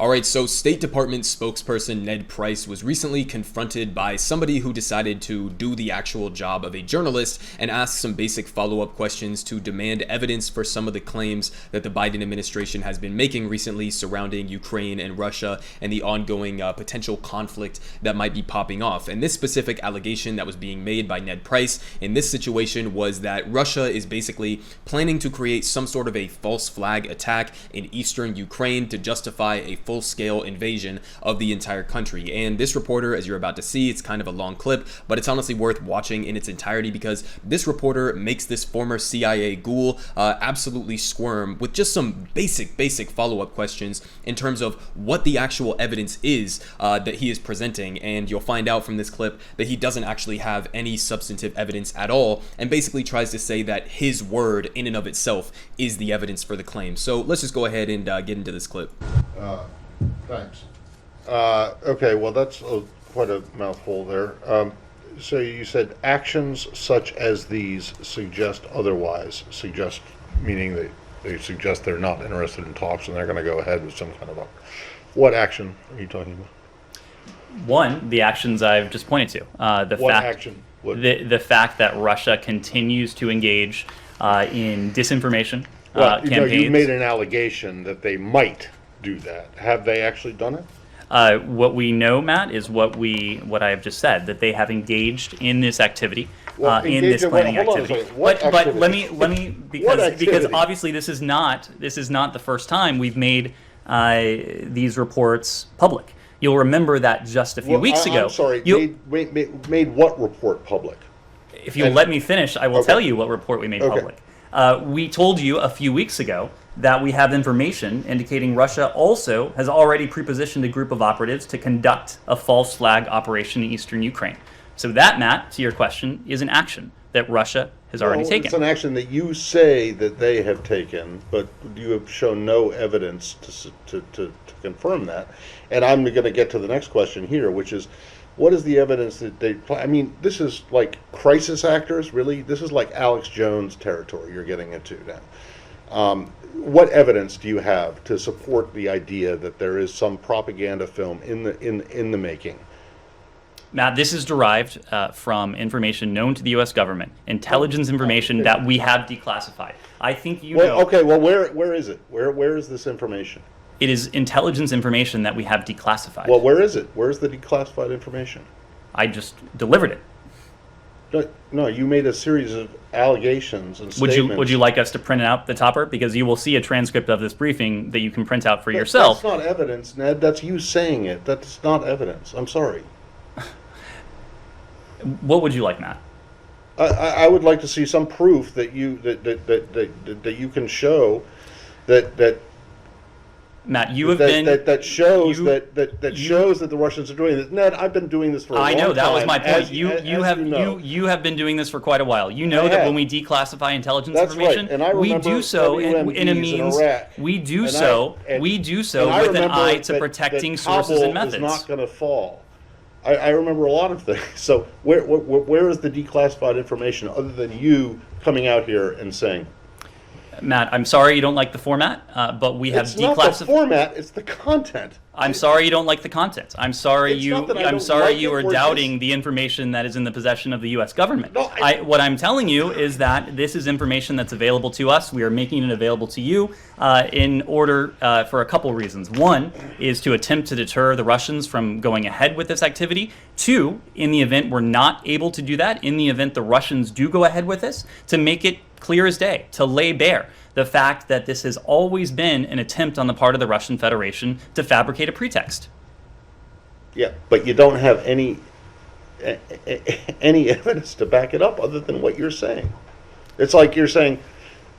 All right, so State Department spokesperson Ned Price was recently confronted by somebody who decided to do the actual job of a journalist and ask some basic follow-up questions to demand evidence for some of the claims that the Biden administration has been making recently surrounding Ukraine and Russia and the ongoing potential conflict that might be popping off. And this specific allegation that was being made by Ned Price in this situation was that Russia is basically planning to create some sort of a false flag attack in eastern Ukraine to justify a full-scale invasion of the entire country. And this reporter, as you're about to see, it's kind of a long clip, but it's honestly worth watching in its entirety because this reporter makes this former CIA ghoul absolutely squirm with just some basic follow-up questions in terms of what the actual evidence is that he is presenting. And you'll find out from this clip that he doesn't actually have any substantive evidence at all and basically tries to say that his word in and of itself is the evidence for the claim. So let's just go ahead and get into this clip. Thanks. Okay, well, that's quite a mouthful there. So you said actions such as these suggest otherwise. Suggest meaning that they suggest they're not interested in talks and they're going to go ahead with some kind of a... What action are you talking about? One, the actions I've just pointed to. The fact that Russia continues to engage in disinformation campaigns. You made an allegation that they might do that. Have they actually done it? What we know, Matt, is what I have just said, that they have engaged in this activity, in this planning activity. But let me because obviously this is not the first time we've made these reports public. You'll remember that just a few weeks ago. I'm sorry. Made what report public? If you'll let me finish, I will tell you what report we made public. We told you a few weeks ago that we have information indicating Russia also has already prepositioned a group of operatives to conduct a false flag operation in eastern Ukraine. So that, Matt, to your question, is an action that Russia has already taken. It's an action that you say that they have taken, but you have shown no evidence to confirm that. And I'm going to get to the next question here, which is, what is the evidence that they... I mean, this is like crisis actors, really? This is like Alex Jones territory you're getting into now. What evidence do you have to support the idea that there is some propaganda film in the making? Matt, this is derived from information known to the U.S. government, intelligence information that we have declassified. I think you know... Okay, well, where is it? Where is this information? It is intelligence information that we have declassified. Well, where is it? Where's the declassified information? I just delivered it. No, you made a series of allegations and statements. Would you like us to print out the topper? Because you will see a transcript of this briefing that you can print out for yourself. That's not evidence, Ned. That's you saying it. That's not evidence. I'm sorry. What would you like, Matt? I would like to see some proof that you can show that Matt, you have been that shows that the Russians are doing this. Ned, I've been doing this for a long time. I know, that was my point. You have been doing this for quite a while. You know that when we declassify intelligence information, we do so in a means we do so with an eye to protecting sources and methods. Is not going to fall. I remember a lot of things. So where is the declassified information other than you coming out here and saying? Matt, I'm sorry you don't like the format, but we have declassified. It's not the format; it's the content. I'm sorry you don't like the content. I'm sorry you are doubting the information that is in the possession of the U.S. government. No, what I'm telling you is that this is information that's available to us. We are making it available to you in order for a couple reasons. One is to attempt to deter the Russians from going ahead with this activity. Two, in the event we're not able to do that, in the event the Russians do go ahead with this, to make it clear as day, to lay bare the fact that this has always been an attempt on the part of the Russian Federation to fabricate a pretext. Yeah, but you don't have any evidence to back it up other than what you're saying. It's like you're saying,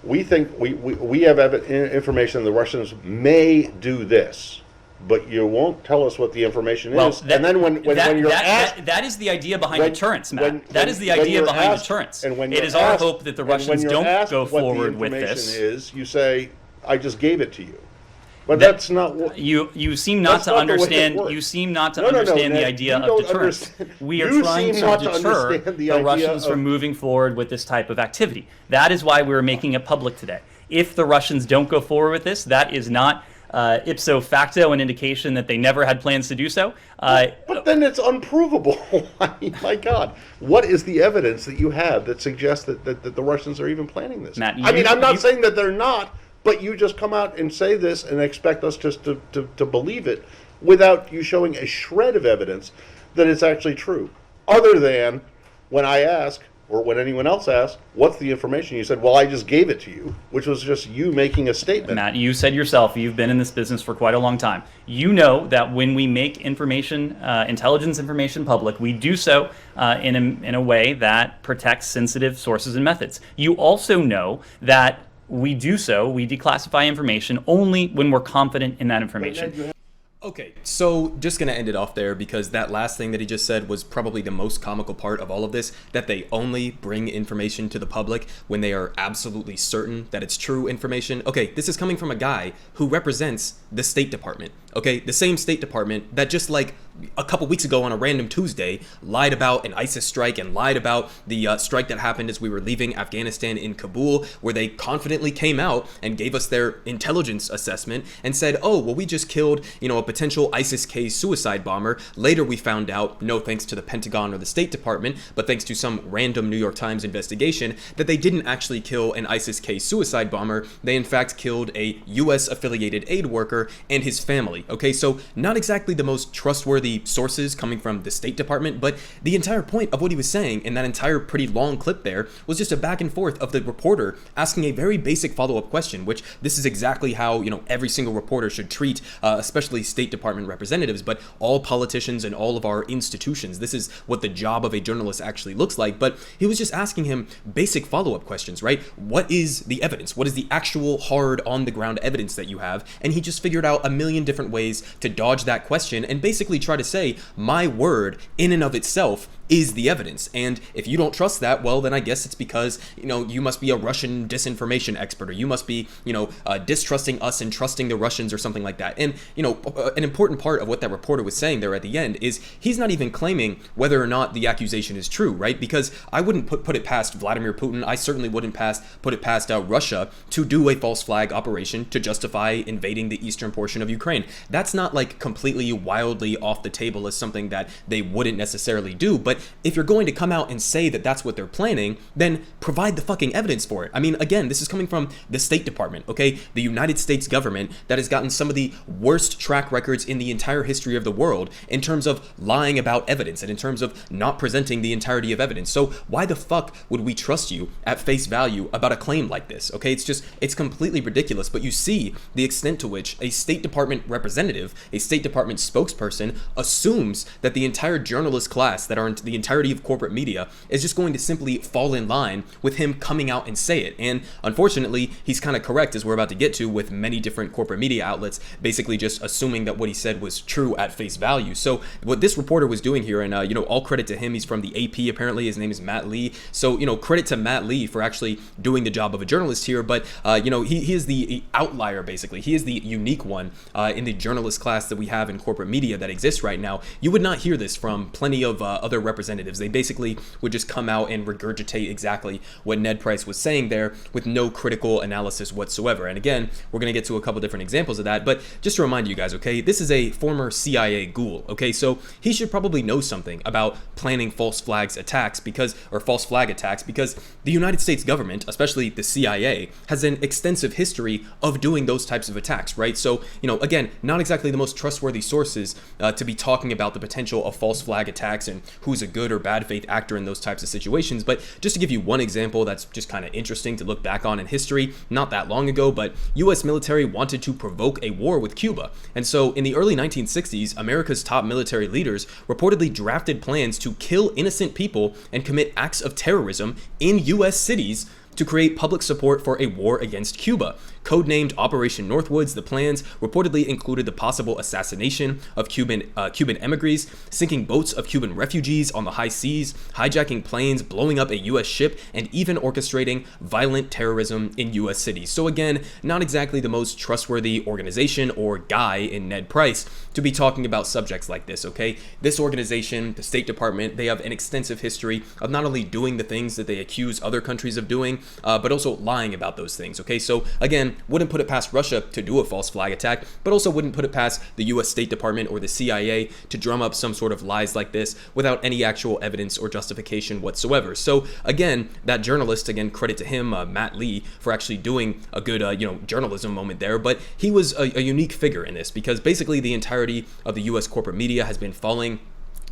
we think we have information the Russians may do this, but you won't tell us what the information is. And then when you're asked... That is the idea behind deterrence, Matt. That is the idea behind deterrence. It is our hope that the Russians don't go forward with this. You say, I just gave it to you. But that's not what... You seem not to understand. You seem not to understand the idea of deterrence. We are trying to deter the Russians from moving forward with this type of activity. That is why we're making it public today. If the Russians don't go forward with this, that is not ipso facto an indication that they never had plans to do so. But then it's unprovable. I mean, my God, what is the evidence that you have that suggests that the Russians are even planning this? Matt, I'm not saying that they're not, but you just come out and say this and expect us just to believe it without you showing a shred of evidence that it's actually true. Other than when I ask, or when anyone else asks, what's the information? You said, well, I just gave it to you, which was just you making a statement. Matt, you said yourself, you've been in this business for quite a long time. You know that when we make information, intelligence information public, we do so in a way that protects sensitive sources and methods. You also know that we declassify information only when we're confident in that information. Okay, so just gonna end it off there because that last thing that he just said was probably the most comical part of all of this, that they only bring information to the public when they are absolutely certain that it's true information. Okay, this is coming from a guy who represents the State Department, okay? The same State Department that just like a couple weeks ago on a random Tuesday lied about an ISIS strike and lied about the strike that happened as we were leaving Afghanistan in Kabul, where they confidently came out and gave us their intelligence assessment and said, oh, well, we just killed, a potential ISIS-K suicide bomber. Later we found out, no thanks to the Pentagon or the State Department, but thanks to some random New York Times investigation, that they didn't actually kill an ISIS-K suicide bomber. They in fact killed a US-affiliated aid worker and his family. Okay, so not exactly the most trustworthy sources coming from the State Department, but the entire point of what he was saying in that entire pretty long clip there was just a back and forth of the reporter asking a very basic follow-up question, which this is exactly how, every single reporter should treat, especially State Department representatives, but all politicians and all of our institutions. This is what the job of a journalist actually looks like. But he was just asking him basic follow-up questions, right? What is the evidence? What is the actual hard on-the-ground evidence that you have? And he just figured out a million different ways to dodge that question and basically try to say, my word in and of itself is the evidence. And if you don't trust that, well, then I guess it's because, you must be a Russian disinformation expert, or you must be, distrusting us and trusting the Russians or something like that. And, an important part of what that reporter was saying there at the end is he's not even claiming whether or not the accusation is true, right? Because I wouldn't put it past Vladimir Putin. I certainly wouldn't put it past Russia to do a false flag operation to justify invading the eastern portion of Ukraine. That's not like completely wildly off the table as something that they wouldn't necessarily do. But if you're going to come out and say that that's what they're planning, then provide the fucking evidence for it. I mean, again, this is coming from the State Department, okay? The United States government that has gotten some of the worst track records in the entire history of the world in terms of lying about evidence and in terms of not presenting the entirety of evidence. So why the fuck would we trust you at face value about a claim like this, okay? It's completely ridiculous, but you see the extent to which a State Department representative, a State Department spokesperson assumes that the entire journalist class that are in the entirety of corporate media is just going to simply fall in line with him coming out and say it. And unfortunately, he's kind of correct, as we're about to get to, with many different corporate media outlets basically just assuming that what he said was true at face value. So what this reporter was doing here, and all credit to him, he's from the AP apparently, his name is Matt Lee. So credit to Matt Lee for actually doing the job of a journalist here, but he is the outlier basically. He is the unique one in the journalist class that we have in corporate media that exists right now. You would not hear this from plenty of other representatives. They basically would just come out and regurgitate exactly what Ned Price was saying there with no critical analysis whatsoever. And again, we're going to get to a couple different examples of that, but just to remind you guys, okay, this is a former CIA ghoul, okay, so he should probably know something about planning false flag attacks because the United States government, especially the CIA, has an extensive history of doing those types of attacks, right? So, again, not exactly the most trustworthy sources to be talking about the potential of false flag attacks and who's a good or bad faith actor in those types of situations. But just to give you one example that's just kind of interesting to look back on in history, not that long ago, but US military wanted to provoke a war with Cuba. And so in the early 1960s, America's top military leaders reportedly drafted plans to kill innocent people and commit acts of terrorism in US cities to create public support for a war against Cuba. Codenamed Operation Northwoods, the plans reportedly included the possible assassination of Cuban emigres, sinking boats of Cuban refugees on the high seas, hijacking planes, blowing up a U.S. ship, and even orchestrating violent terrorism in U.S. cities. So again, not exactly the most trustworthy organization or guy in Ned Price to be talking about subjects like this, okay? This organization, the State Department, they have an extensive history of not only doing the things that they accuse other countries of doing, but also lying about those things, okay? So again, again, wouldn't put it past Russia to do a false flag attack, but also wouldn't put it past the US State Department or the CIA to drum up some sort of lies like this without any actual evidence or justification whatsoever. So again, that journalist, again, credit to him, Matt Lee, for actually doing a good, journalism moment there, but he was a unique figure in this because basically the entirety of the US corporate media has been falling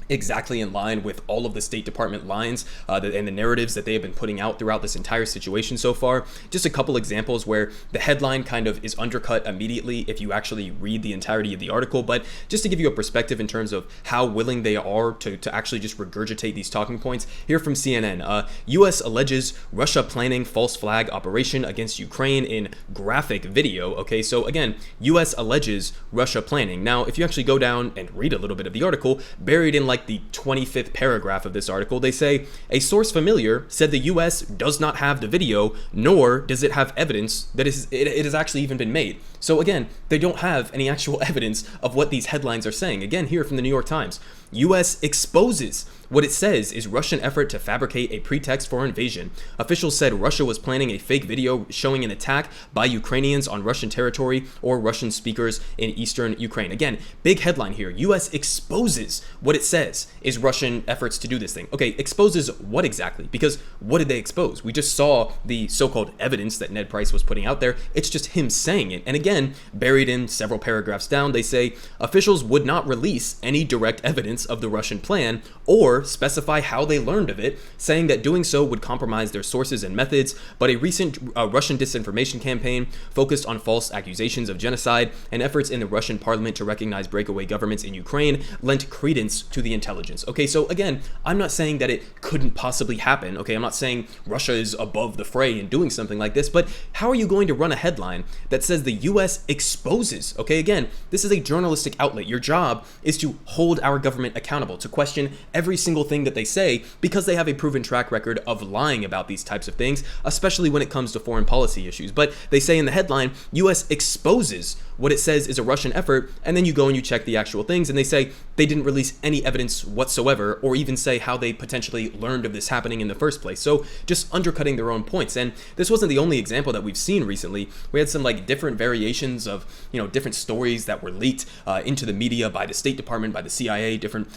exactly in line with all of the State Department lines and the narratives that they have been putting out throughout this entire situation so far. Just a couple examples where the headline kind of is undercut immediately if you actually read the entirety of the article, but just to give you a perspective in terms of how willing they are to actually just regurgitate these talking points, here from CNN, U.S. alleges Russia planning false flag operation against Ukraine in graphic video. Okay, so again, U.S. alleges Russia planning. Now, if you actually go down and read a little bit of the article, buried in like the 25th paragraph of this article, they say a source familiar said the U.S. does not have the video, nor does it have evidence that it has actually even been made. So again, they don't have any actual evidence of what these headlines are saying. Again, here from the New York Times, U.S. exposes what it says is Russian effort to fabricate a pretext for invasion. Officials said Russia was planning a fake video showing an attack by Ukrainians on Russian territory or Russian speakers in eastern Ukraine. Again, big headline here. U.S. exposes what it says is Russian efforts to do this thing. Okay, exposes what exactly? Because what did they expose? We just saw the so-called evidence that Ned Price was putting out there. It's just him saying it. And again, buried in several paragraphs down, they say officials would not release any direct evidence of the Russian plan or specify how they learned of it, saying that doing so would compromise their sources and methods. But a recent Russian disinformation campaign focused on false accusations of genocide and efforts in the Russian parliament to recognize breakaway governments in Ukraine lent credence to the intelligence. Okay, so again, I'm not saying that it couldn't possibly happen. Okay, I'm not saying Russia is above the fray in doing something like this, but how are you going to run a headline that says the U.S. exposes? Okay, again, this is a journalistic outlet. Your job is to hold our government accountable, to question every single thing that they say because they have a proven track record of lying about these types of things, especially when it comes to foreign policy issues. But they say in the headline, U.S. exposes what it says is a Russian effort, and then you go and you check the actual things, and they say they didn't release any evidence whatsoever, or even say how they potentially learned of this happening in the first place. So just undercutting their own points. And this wasn't the only example that we've seen recently. We had some like different variations of, different stories that were leaked into the media by the State Department, by the CIA, different,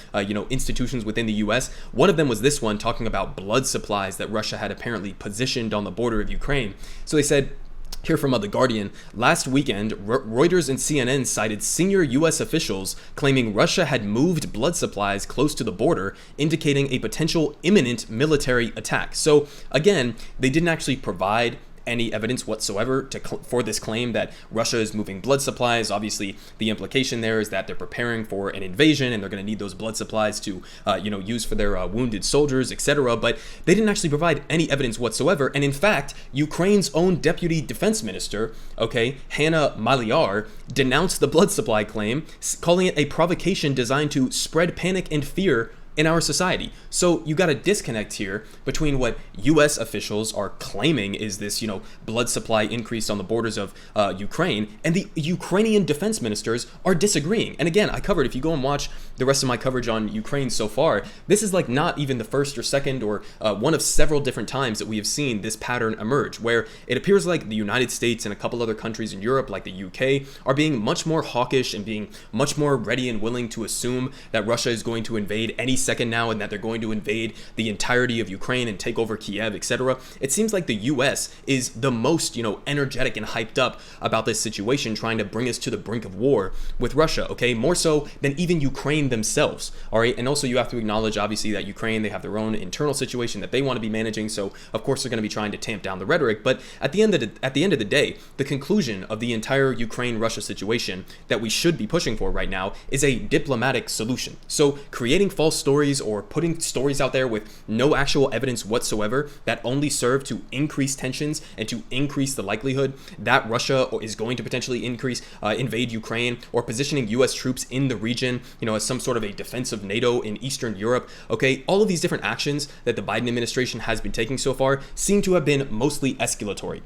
institutions within the U.S. One of them was this one talking about blood supplies that Russia had apparently positioned on the border of Ukraine. So they said, here from The Guardian, last weekend, Reuters and CNN cited senior U.S. officials claiming Russia had moved blood supplies close to the border, indicating a potential imminent military attack. So again, they didn't actually provide any evidence whatsoever for this claim that Russia is moving blood supplies. Obviously, the implication there is that they're preparing for an invasion and they're going to need those blood supplies to, use for their wounded soldiers, etc. But they didn't actually provide any evidence whatsoever. And in fact, Ukraine's own deputy defense minister, Hanna Maliar, denounced the blood supply claim, calling it a provocation designed to spread panic and fear in our society. So you got a disconnect here between what U.S. officials are claiming is this, blood supply increase on the borders of Ukraine, and the Ukrainian defense ministers are disagreeing. And again, I covered, if you go and watch the rest of my coverage on Ukraine so far, this is like not even the first or second or one of several different times that we have seen this pattern emerge, where it appears like the United States and a couple other countries in Europe, like the UK, are being much more hawkish and being much more ready and willing to assume that Russia is going to invade any second now and that they're going to invade the entirety of Ukraine and take over Kiev, etc. It seems like the US is the most, energetic and hyped up about this situation, trying to bring us to the brink of war with Russia, more so than even Ukraine themselves, all right? And also you have to acknowledge, obviously, that Ukraine, they have their own internal situation that they want to be managing, so of course they're going to be trying to tamp down the rhetoric, but at the end of the day, the conclusion of the entire Ukraine-Russia situation that we should be pushing for right now is a diplomatic solution. So creating false stories or putting stories out there with no actual evidence whatsoever that only serve to increase tensions and to increase the likelihood that Russia is going to potentially invade Ukraine, or positioning U.S. troops in the region, as some sort of a defense of NATO in Eastern Europe. All of these different actions that the Biden administration has been taking so far seem to have been mostly escalatory.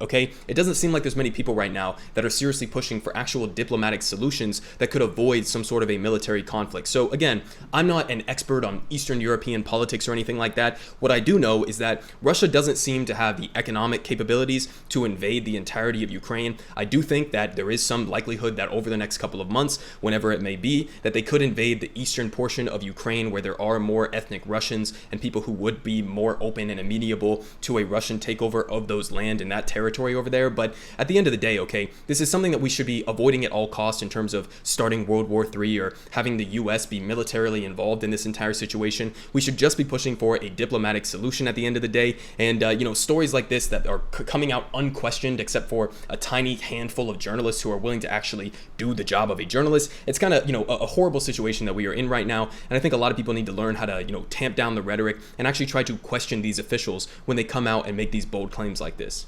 It doesn't seem like there's many people right now that are seriously pushing for actual diplomatic solutions that could avoid some sort of a military conflict. So again, I'm not an expert on from Eastern European politics or anything like that. What I do know is that Russia doesn't seem to have the economic capabilities to invade the entirety of Ukraine. I do think that there is some likelihood that over the next couple of months, whenever it may be, that they could invade the eastern portion of Ukraine where there are more ethnic Russians and people who would be more open and amenable to a Russian takeover of those land and that territory over there. But at the end of the day, okay, this is something that we should be avoiding at all costs in terms of starting World War III or having the US be militarily involved in this entire situation. We should just be pushing for a diplomatic solution at the end of the day. And, stories like this that are coming out unquestioned except for a tiny handful of journalists who are willing to actually do the job of a journalist, it's kind of, a horrible situation that we are in right now. And I think a lot of people need to learn how to, tamp down the rhetoric and actually try to question these officials when they come out and make these bold claims like this.